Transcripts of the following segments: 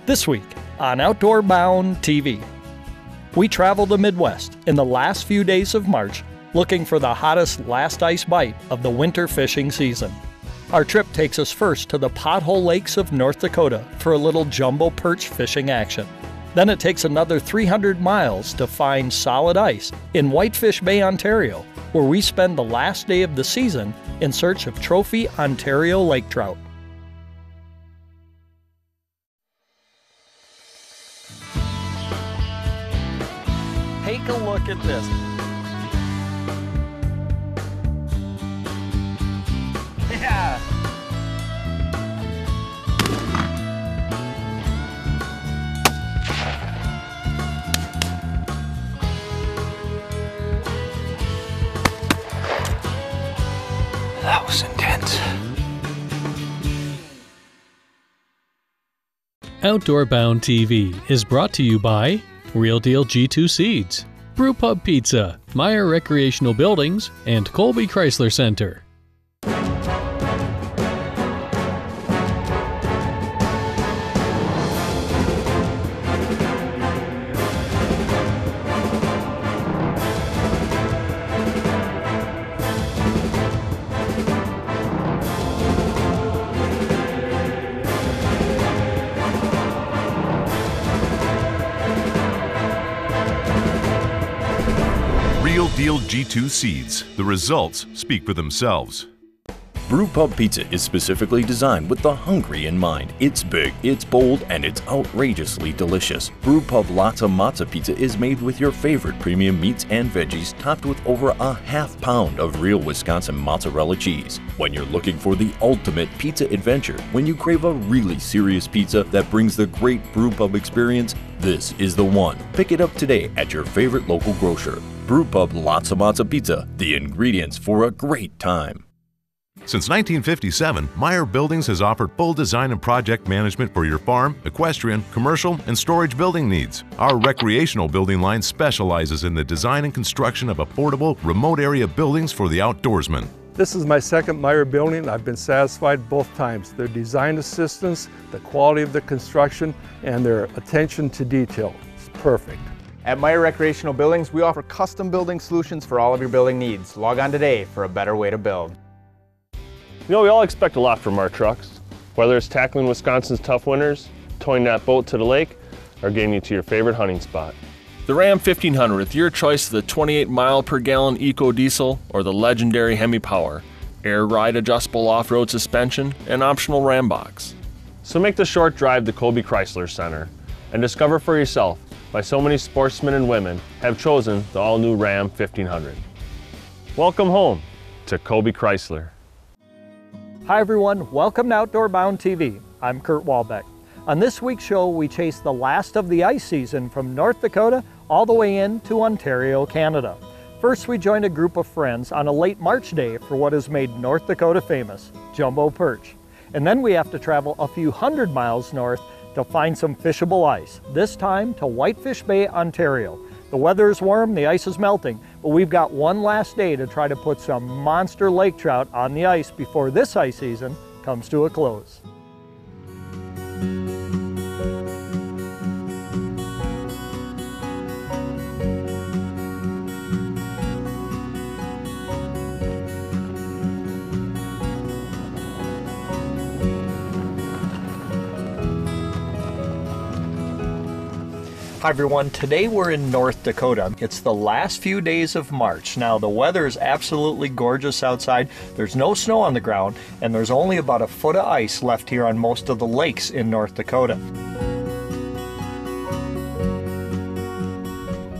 This week on Outdoor Bound TV, we travel the Midwest in the last few days of March looking for the hottest last ice bite of the winter fishing season. Our trip takes us first to the pothole lakes of North Dakota for a little jumbo perch fishing action. Then it takes another 300 miles to find solid ice in Whitefish Bay, Ontario, where we spend the last day of the season in search of trophy Ontario lake trout. Take a look at this. Yeah. That was intense. Outdoor Bound TV is brought to you by Real Deal G2 Seeds, Brewpub Pizza, Meyer Recreational Buildings, and Colby Chrysler Center. Real Deal G2 Seeds. The results speak for themselves. Brewpub Pizza is specifically designed with the hungry in mind. It's big, it's bold, and it's outrageously delicious. Brewpub Lots of Matza Pizza is made with your favorite premium meats and veggies, topped with over a half pound of real Wisconsin mozzarella cheese. When you're looking for the ultimate pizza adventure, when you crave a really serious pizza that brings the great Brewpub experience, this is the one. Pick it up today at your favorite local grocer. Brewpub Lots of Matza Pizza, the ingredients for a great time. Since 1957, Meyer Buildings has offered full design and project management for your farm, equestrian, commercial, and storage building needs. Our recreational building line specializes in the design and construction of affordable, remote area buildings for the outdoorsman. This is my second Meyer building. I've been satisfied both times. Their design assistance, the quality of the construction, and their attention to detail. It's perfect. At Meyer Recreational Buildings, we offer custom building solutions for all of your building needs. Log on today for a better way to build. You know, we all expect a lot from our trucks, whether it's tackling Wisconsin's tough winters, towing that boat to the lake, or getting you to your favorite hunting spot. The Ram 1500, your choice of the 28 mile per gallon eco diesel or the legendary Hemi Power, air ride adjustable off-road suspension, and optional Ram box. So make the short drive to Colby Chrysler Center and discover for yourself why so many sportsmen and women have chosen the all-new Ram 1500. Welcome home to Colby Chrysler. Hi everyone, welcome to Outdoor Bound TV. I'm Kurt Walbeck. On this week's show, we chase the last of the ice season from North Dakota all the way into Ontario, Canada. First, we joined a group of friends on a late March day for what has made North Dakota famous, jumbo perch. And then we have to travel a few hundred miles north to find some fishable ice, this time to Whitefish Bay, Ontario. The weather is warm, the ice is melting, but we've got one last day to try to put some monster lake trout on the ice before this ice season comes to a close. Hi everyone, today we're in North Dakota. It's the last few days of March. Now the weather is absolutely gorgeous outside. There's no snow on the ground and there's only about a foot of ice left here on most of the lakes in North Dakota.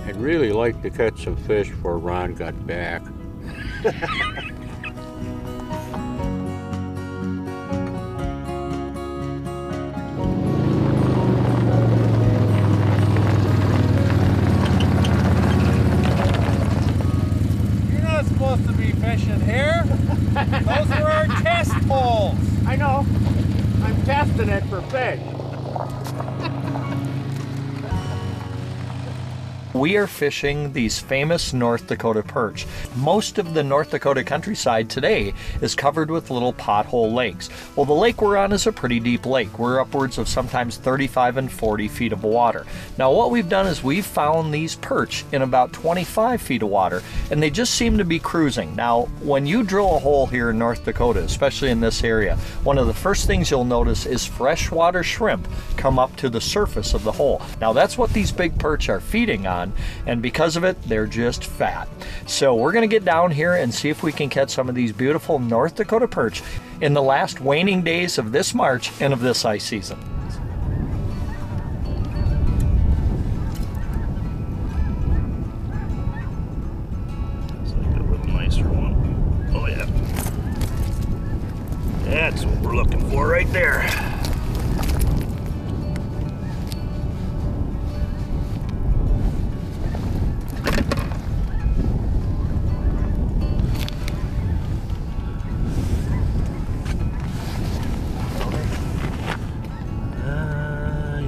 I'd really like to catch some fish before Ron got back. Supposed to be fishing here. Those are our test holes. I know. I'm testing it for fish. We are fishing these famous North Dakota perch. Most of the North Dakota countryside today is covered with little pothole lakes. Well, the lake we're on is a pretty deep lake. We're upwards of sometimes 35 and 40 feet of water. Now what we've done is we've found these perch in about 25 feet of water, and they just seem to be cruising. Now when you drill a hole here in North Dakota, especially in this area, one of the first things you'll notice is freshwater shrimp come up to the surface of the hole. Now that's what these big perch are feeding on, and because of it, they're just fat. So we're gonna get down here and see if we can catch some of these beautiful North Dakota perch in the last waning days of this March and of this ice season. Looks like a little nicer one. Oh yeah. That's what we're looking for right there.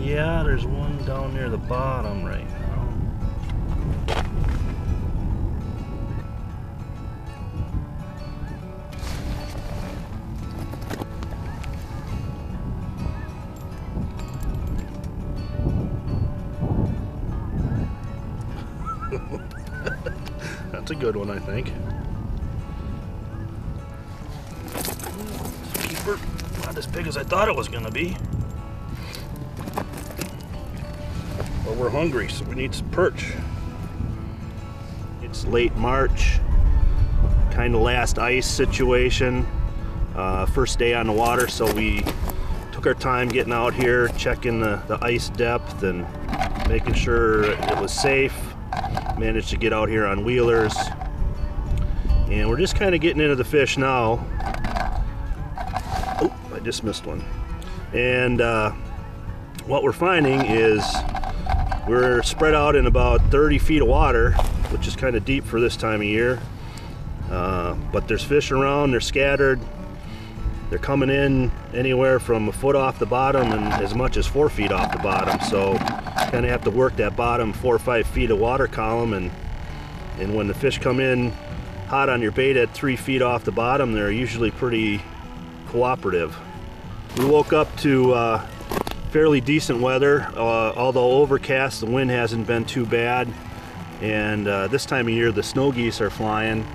Yeah, there's one down near the bottom right now. That's a good one, I think. Keeper, not as big as I thought it was gonna be. But we're hungry, so we need some perch. It's late March, kind of last ice situation. First day on the water, so we took our time getting out here, checking the ice depth and making sure it was safe. Managed to get out here on wheelers. And we're just kind of getting into the fish now. Oh, I just missed one. And what we're finding is we're spread out in about 30 feet of water, which is kind of deep for this time of year. But there's fish around, they're scattered. They're coming in anywhere from a foot off the bottom and as much as 4 feet off the bottom. So kind of have to work that bottom 4 or 5 feet of water column. And when the fish come in hot on your bait at 3 feet off the bottom, they're usually pretty cooperative. We woke up to fairly decent weather, although overcast. The wind hasn't been too bad, and this time of year the snow geese are flying,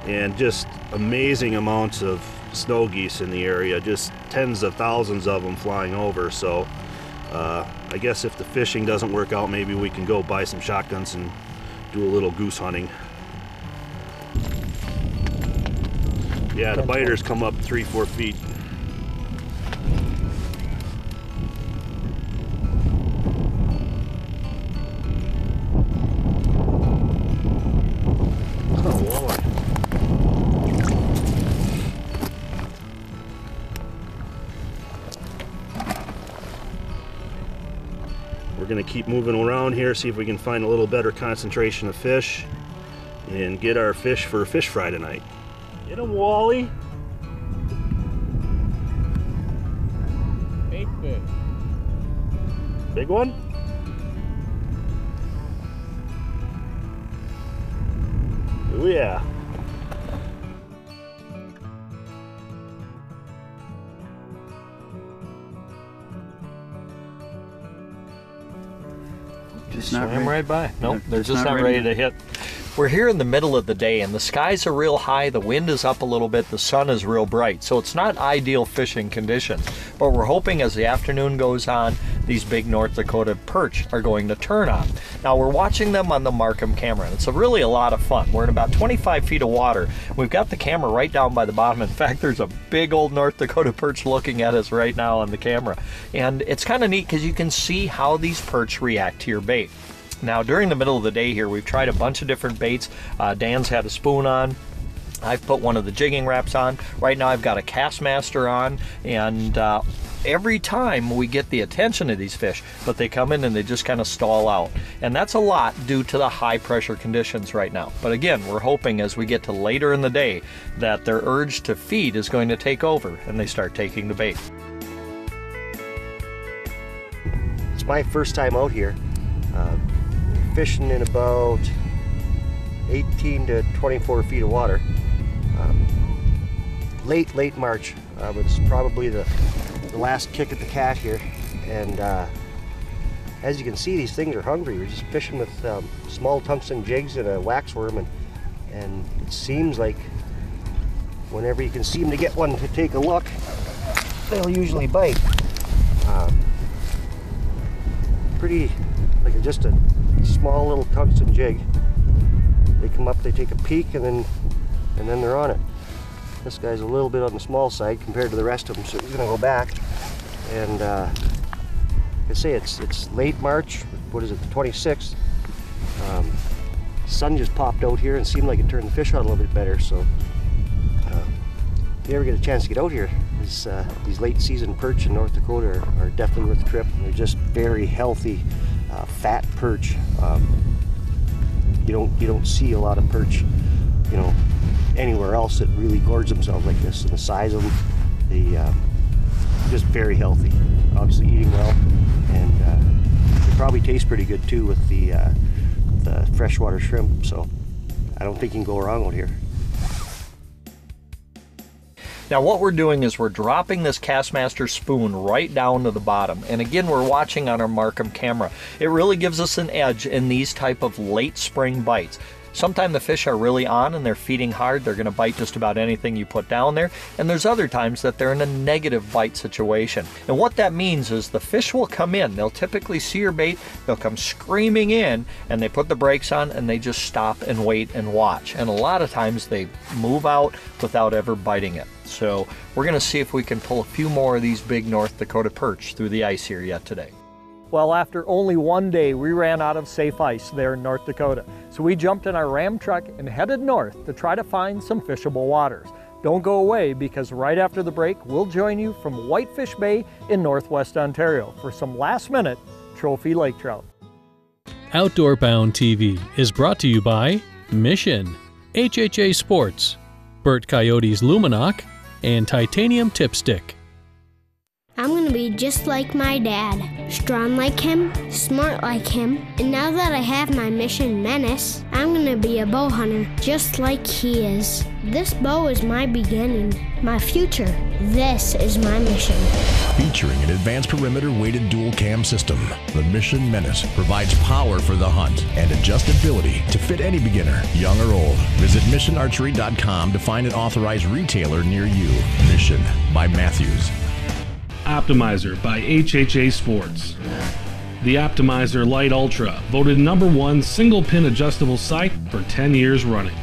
and just amazing amounts of snow geese in the area, just tens of thousands of them flying over. So I guess if the fishing doesn't work out, maybe we can go buy some shotguns and do a little goose hunting. Yeah, the biters come up 3-4 feet. We're going to keep moving around here, see if we can find a little better concentration of fish and get our fish for a fish fry tonight. Get him, Wally. Bait fish. Big one? Oh yeah. Just swam right by. Nope, they're just not ready to hit. We're here in the middle of the day and the skies are real high, the wind is up a little bit, the sun is real bright, so it's not ideal fishing conditions. But we're hoping as the afternoon goes on, these big North Dakota perch are going to turn on. Now we're watching them on the Markham camera, and it's really a lot of fun. We're in about 25 feet of water. We've got the camera right down by the bottom. In fact, there's a big old North Dakota perch looking at us right now on the camera. And it's kind of neat because you can see how these perch react to your bait. Now during the middle of the day here, we've tried a bunch of different baits. Dan's had a spoon on. I've put one of the jigging wraps on. Right now I've got a Castmaster on, and every time we get the attention of these fish, but they come in and they just kind of stall out. And that's a lot due to the high pressure conditions right now. But again, we're hoping as we get to later in the day that their urge to feed is going to take over and they start taking the bait. It's my first time out here. fishing in about 18 to 24 feet of water. Late March was probably the last kick at the cat here, and as you can see, these things are hungry. We're just fishing with small tungsten jigs and a waxworm, and it seems like whenever you can seem to get one to take a look, they'll usually bite. Pretty, like just a small little tungsten jig. They come up, they take a peek, and then they're on it. This guy's a little bit on the small side compared to the rest of them, so he's gonna go back. And like I say, it's late March. What is it, the 26th? Sun just popped out here and seemed like it turned the fish out a little bit better. So if you ever get a chance to get out here, these late season perch in North Dakota are definitely worth the trip. They're just very healthy, fat perch. You don't see a lot of perch, you know, anywhere else that really gorge themselves like this. And the size of them, just very healthy. Obviously eating well, and they probably taste pretty good too with the freshwater shrimp. So I don't think you can go wrong out here. Now what we're doing is we're dropping this Castmaster spoon right down to the bottom. And again, we're watching on our Markham camera. It really gives us an edge in these type of late spring bites. Sometimes the fish are really on and they're feeding hard. They're going to bite just about anything you put down there. And there's other times that they're in a negative bite situation. And what that means is the fish will come in. They'll typically see your bait. They'll come screaming in, and they put the brakes on and they just stop and wait and watch. And a lot of times they move out without ever biting it. So we're going to see if we can pull a few more of these big North Dakota perch through the ice here yet today. Well, after only one day, we ran out of safe ice there in North Dakota. So we jumped in our Ram truck and headed north to try to find some fishable waters. Don't go away, because right after the break, we'll join you from Whitefish Bay in Northwest Ontario for some last-minute trophy lake trout. Outdoor Bound TV is brought to you by Mission, HHA Sports, Burt Coyote's Luminoc, and Titanium Tipstick. I'm gonna be just like my dad, strong like him, smart like him, and now that I have my Mission Menace, I'm gonna be a bow hunter just like he is. This bow is my beginning, my future. This is my mission. Featuring an advanced perimeter weighted dual cam system, the Mission Menace provides power for the hunt and adjustability to fit any beginner, young or old. Visit missionarchery.com to find an authorized retailer near you. Mission by Matthews. Optimizer by HHA Sports. The Optimizer Lite Ultra, voted #1 single pin adjustable sight for 10 years running.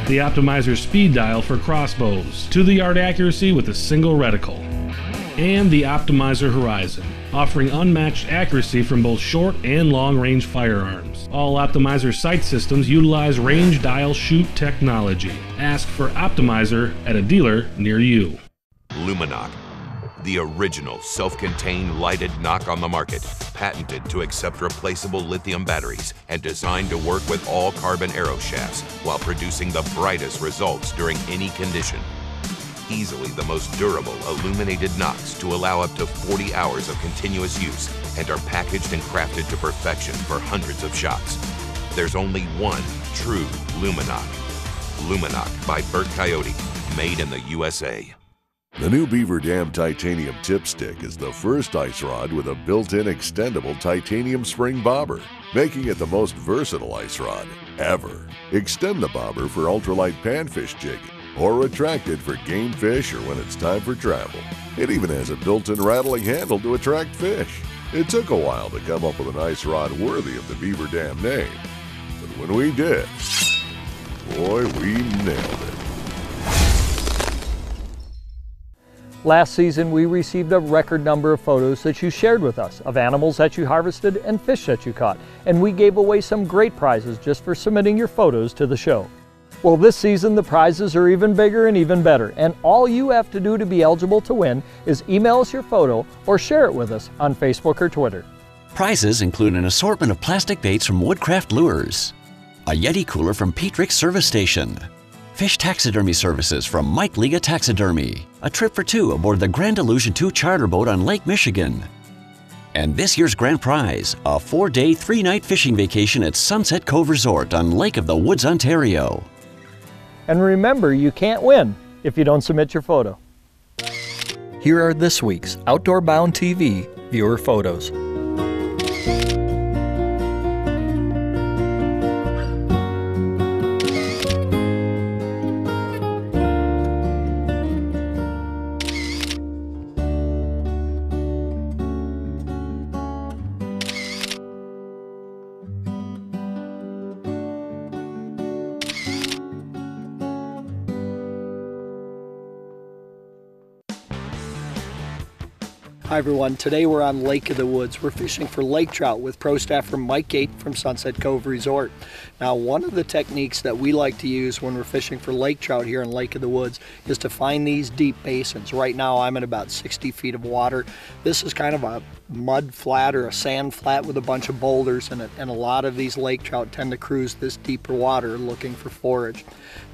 The Optimizer Speed Dial for crossbows, to the yard accuracy with a single reticle. And the Optimizer Horizon, offering unmatched accuracy from both short and long range firearms. All Optimizer sight systems utilize range dial shoot technology. Ask for Optimizer at a dealer near you. Luminoc, the original self-contained lighted knock on the market, patented to accept replaceable lithium batteries and designed to work with all carbon arrow shafts while producing the brightest results during any condition. Easily the most durable illuminated knocks to allow up to 40 hours of continuous use, and are packaged and crafted to perfection for hundreds of shots. There's only one true Luminoc. Luminoc by Burt Coyote, made in the USA. The new Beaver Dam Titanium Tipstick is the first ice rod with a built-in extendable titanium spring bobber, making it the most versatile ice rod ever. Extend the bobber for ultralight panfish jigging, or retract it for game fish or when it's time for travel. It even has a built-in rattling handle to attract fish. It took a while to come up with an ice rod worthy of the Beaver Dam name, but when we did, boy, we nailed it. Last season, we received a record number of photos that you shared with us of animals that you harvested and fish that you caught, and we gave away some great prizes just for submitting your photos to the show. Well, this season the prizes are even bigger and even better, and all you have to do to be eligible to win is email us your photo or share it with us on Facebook or Twitter. Prizes include an assortment of plastic baits from Woodcraft Lures, a Yeti cooler from Pete Rick's Service Station, fish taxidermy services from Mike Liga Taxidermy, a trip for two aboard the Grand Illusion 2 charter boat on Lake Michigan, And this year's grand prize, a 4-day, 3-night fishing vacation at Sunset Cove Resort on Lake of the Woods, Ontario. And remember, you can't win if you don't submit your photo. Here are this week's Outdoor Bound TV viewer photos. Hi everyone, today we're on Lake of the Woods. We're fishing for lake trout with pro staffer Mike Gate from Sunset Cove Resort. Now, one of the techniques that we like to use when we're fishing for lake trout here in Lake of the Woods is to find these deep basins. Right now I'm at about 60 feet of water. This is kind of a mud flat or a sand flat with a bunch of boulders in it, and a lot of these lake trout tend to cruise this deeper water looking for forage.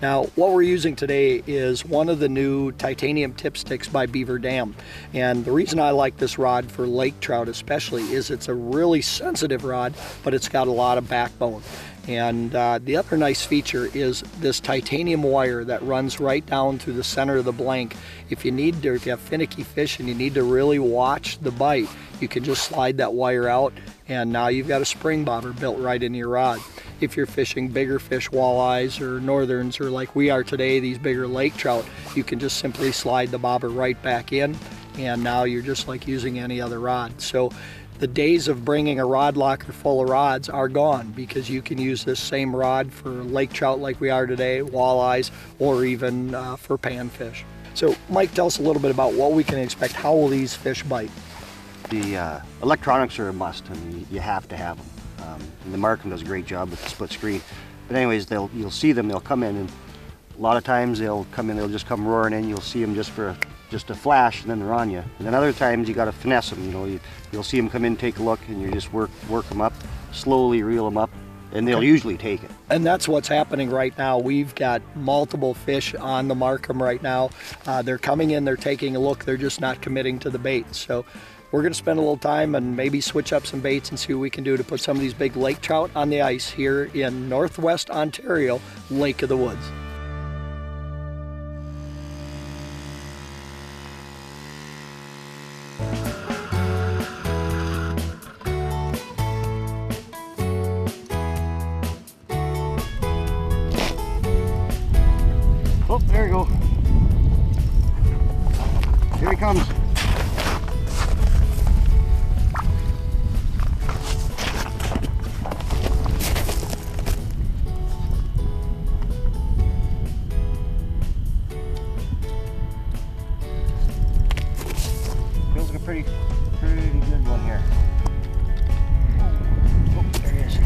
Now, what we're using today is one of the new titanium tip sticks by Beaver Dam, and the reason I like this rod for lake trout especially is it's a really sensitive rod, but it's got a lot of backbone. And the other nice feature is this titanium wire that runs right down through the center of the blank. If you have finicky fish and you need to really watch the bite, you can just slide that wire out, and now you've got a spring bobber built right into your rod. If you're fishing bigger fish, walleyes or northerns, or like we are today, these bigger lake trout, you can just simply slide the bobber right back in, and now you're just like using any other rod. So the days of bringing a rod locker full of rods are gone, because you can use this same rod for lake trout like we are today, walleyes, or even for panfish. So Mike, tell us a little bit about what we can expect. How will these fish bite? The electronics are a must, and you have to have them. And the Markham does a great job with the split screen. But anyways, you'll see them, they'll come in, and a lot of times they'll come in, they'll just come roaring in. You'll see them just a flash, and then they're on you. And then other times you got to finesse them. You know, you'll see them come in, take a look, and you just work them up, slowly reel them up, and they'll usually take it. And that's what's happening right now. We've got multiple fish on the Markham right now. They're coming in, they're taking a look, they're just not committing to the bait. So we're going to spend a little time and maybe switch up some baits and see what we can do to put some of these big lake trout on the ice here in Northwest Ontario, Lake of the Woods. Oh, there you go. Here he comes. Feels like a pretty good one here. Oh, there he is.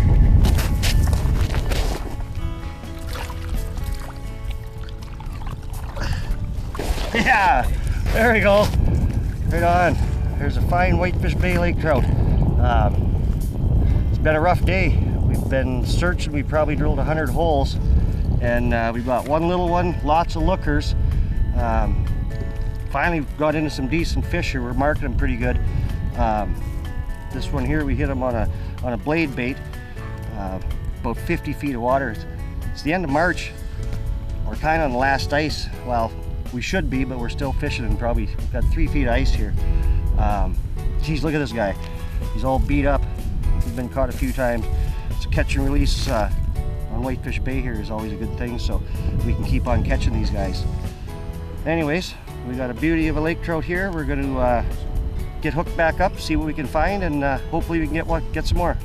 Yeah, there we go. Right on. There's a fine Whitefish Bay lake trout. It's been a rough day. We've been searching. We probably drilled 100 holes, and we got one little one, lots of lookers. Finally got into some decent fish here. We're marking them pretty good. This one here, we hit him on a blade bait, about 50 feet of water. It's the end of March. We're kind of on the last ice. Well, we should be, but we're still fishing, and probably we've got 3 feet of ice here. Geez, look at this guy. He's all beat up. He's been caught a few times. So catch and release on Whitefish Bay here is always a good thing, so we can keep on catching these guys. Anyways, we got a beauty of a lake trout here. We're going to get hooked back up, see what we can find, and hopefully we can get some more.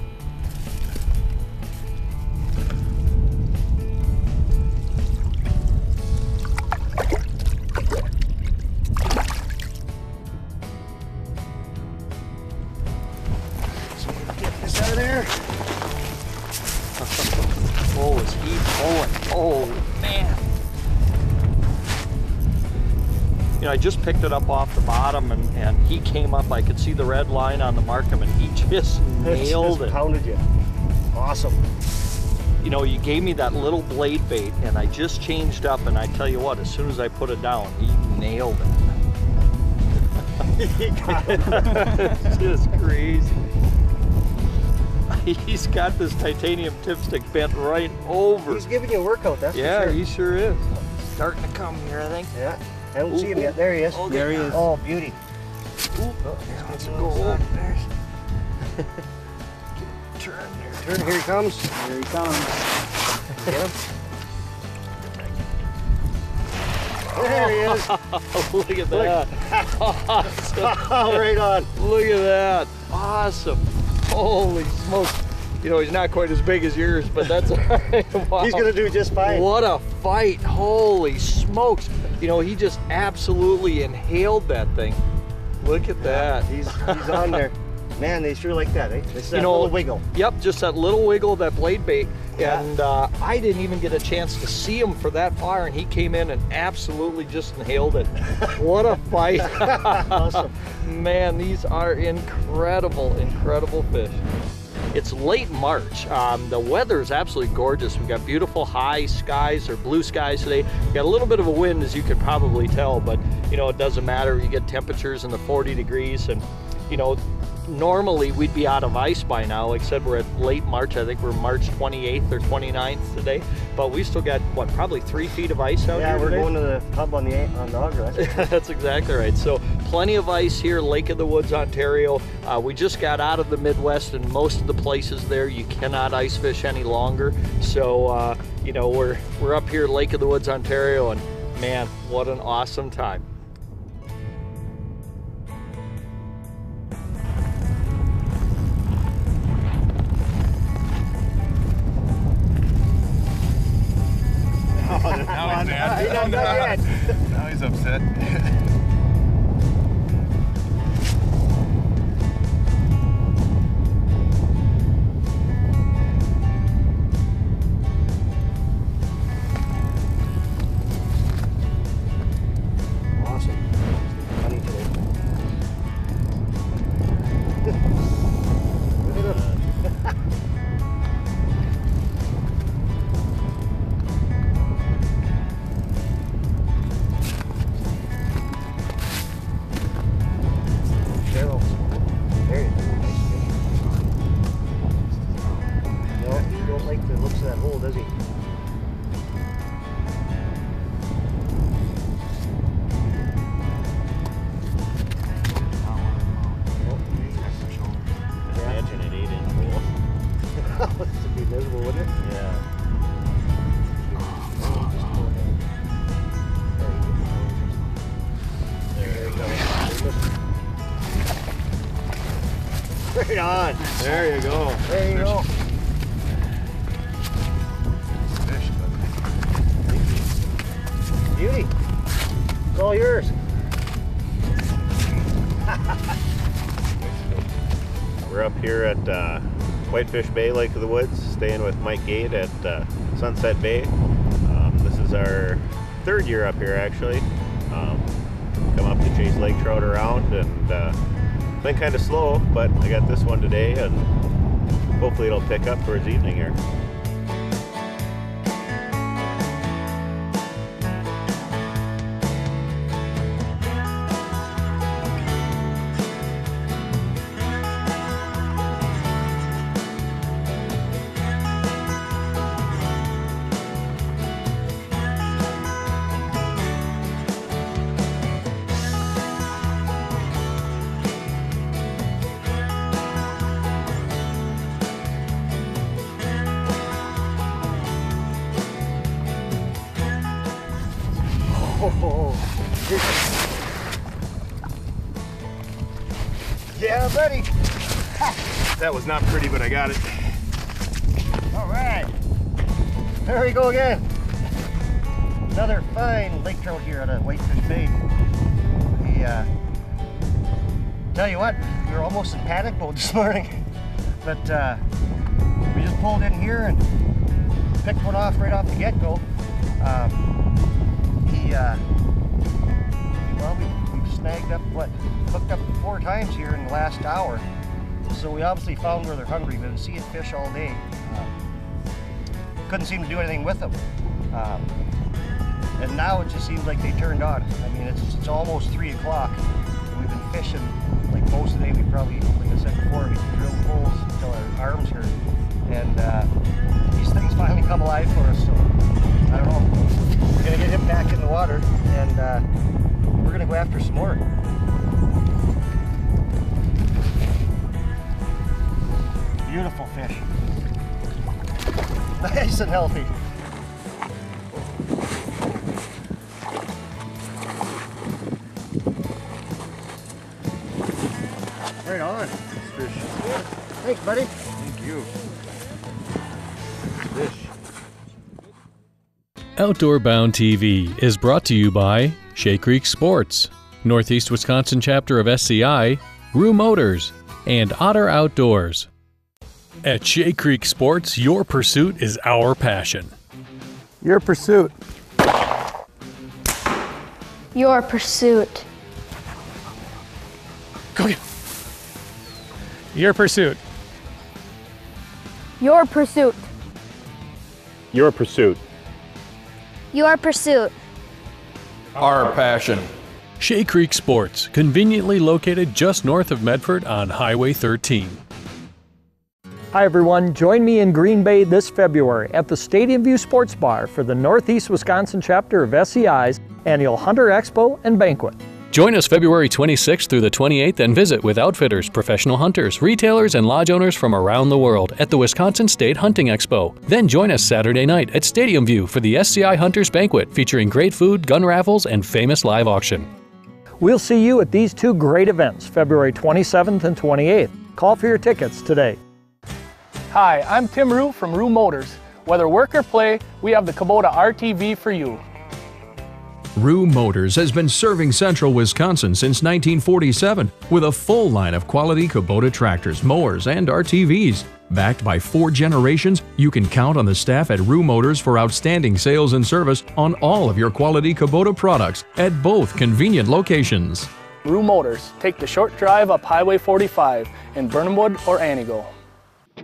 There. Oh, is he pulling? Oh, man. You know, I just picked it up off the bottom, and he came up. I could see the red line on the Markham, and he just nailed it. Pounded you. Awesome. You know, you gave me that little blade bait, and I just changed up, and I tell you what, as soon as I put it down, he nailed it. It's just crazy. He's got this titanium tipstick bent right over. He's giving you a workout, that's for yeah, sure. he sure is. Starting to come here, I think. Yeah, I don't see him yet. There he is. Oh, there he is. Oh, beauty. Oh, Here wants to go. Turn, here he comes. Here he comes. Get him. There he is. Look at that. Awesome. Right on. Look at that. Awesome. Holy smokes. You know, he's not quite as big as yours, but that's all right. Wow. He's going to do just fine. What a fight. Holy smokes. You know, he just absolutely inhaled that thing. Look at that. He's on there. Man, they sure like that, eh? It's that you know, little wiggle. Yep, just that little wiggle of that blade bait. Yeah. And I didn't even get a chance to see him for that far, and he came in and absolutely just inhaled it. What a fight. Awesome. Man, these are incredible, incredible fish. It's late March. The weather is absolutely gorgeous. We've got beautiful high skies or blue skies today. We've got a little bit of a wind, as you could probably tell, but you know, it doesn't matter. You get temperatures in the 40 degrees, and you know, normally we'd be out of ice by now. Like I said, we're at late March. I think we're March 28th or 29th today, but we still got, what, probably 3 feet of ice out here Yeah, we're today? going to the hub on the Auger. That's exactly right. So plenty of ice here, Lake of the Woods, Ontario. We just got out of the Midwest, and most of the places there you cannot ice fish any longer. So you know, we're up here, Lake of the Woods, Ontario, and man, what an awesome time. Now he's mad. Now he's upset. Awesome. Funny today. Look at him. Right on. There you go. There you go. Beauty. It's all yours. We're up here at Whitefish Bay, Lake of the Woods, staying with Mike Gate at Sunset Bay. This is our 3rd year up here, actually. Come up to chase lake trout around, and been kind of slow, but I got this one today, and hopefully it'll pick up towards evening here. Yeah, buddy. That was not pretty, but I got it. All right. There we go again. Another fine lake trout here at Whitefish Bay. Tell you what, we were almost in panic mode this morning, but we just pulled in here and picked one off right off the get-go. Well, we've snagged up, hooked up 4 times here in the last hour. So we obviously found where they're hungry. We've been seeing fish all day. Couldn't seem to do anything with them. And now it just seems like they turned on. I mean, it's almost 3 o'clock. We've been fish, and like most of the day, we probably, like I said before, we drilled holes until our arms hurt. And these things finally come alive for us, so I don't know. We're gonna get him back in the water, and we're gonna go after some more. Beautiful fish. Nice and healthy. Right on. Fish. Thanks, buddy. Thank you. Fish. Outdoor Bound TV is brought to you by Shea Creek Sports, Northeast Wisconsin chapter of SCI, Rue Motors, and Otter Outdoors. At Shea Creek Sports, your pursuit is our passion. Your pursuit. Your pursuit. Go get. Your pursuit. Your pursuit. Your pursuit. Your pursuit. Our passion. Shea Creek Sports, conveniently located just north of Medford on Highway 13. Hi everyone, join me in Green Bay this February at the Stadium View Sports Bar for the Northeast Wisconsin chapter of SCI's annual Hunter Expo and Banquet. Join us February 26th through the 28th and visit with outfitters, professional hunters, retailers, and lodge owners from around the world at the Wisconsin State Hunting Expo. Then join us Saturday night at Stadium View for the SCI Hunters Banquet featuring great food, gun raffles, and famous live auction. We'll see you at these two great events, February 27th and 28th. Call for your tickets today. Hi, I'm Tim Rue from Rue Motors. Whether work or play, we have the Kubota RTV for you. Rue Motors has been serving central Wisconsin since 1947 with a full line of quality Kubota tractors, mowers, and RTVs. Backed by 4 generations, you can count on the staff at Rue Motors for outstanding sales and service on all of your quality Kubota products at both convenient locations. Rue Motors. Take the short drive up Highway 45 in Burnhamwood or Antigo.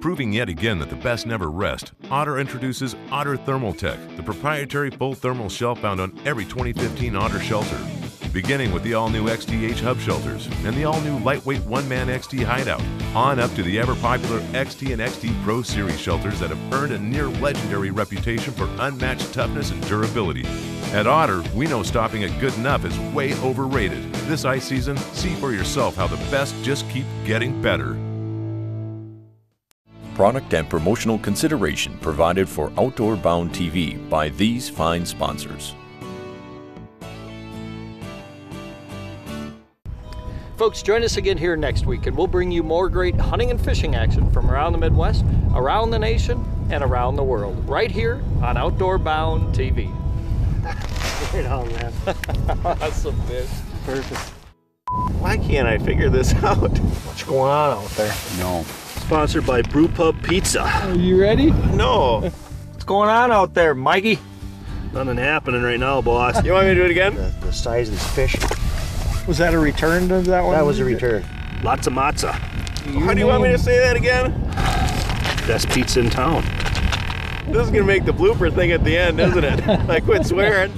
Proving yet again that the best never rest, Otter introduces Otter Thermal Tech, the proprietary full thermal shelf found on every 2015 Otter shelter. Beginning with the all-new XT-H hub shelters and the all-new lightweight one-man XT hideout, on up to the ever-popular XT and XT Pro Series shelters that have earned a near-legendary reputation for unmatched toughness and durability. At Otter, we know stopping at good enough is way overrated. This ice season, see for yourself how the best just keep getting better. Product and promotional consideration provided for Outdoor Bound TV by these fine sponsors. Folks, join us again here next week and we'll bring you more great hunting and fishing action from around the Midwest, around the nation, and around the world, right here on Outdoor Bound TV. Right on, man. Awesome, fish. Perfect. Why can't I figure this out? What's going on out there? No. Sponsored by Brew Pub Pizza. Are you ready? No. What's going on out there, Mikey? Nothing happening right now, boss. You want me to do it again? The size of these fish. Was that a return to that one? That was a return. Lots of matzah. How do you want me to say that again? Best pizza in town. This is gonna make the blooper thing at the end, isn't it? I quit swearing.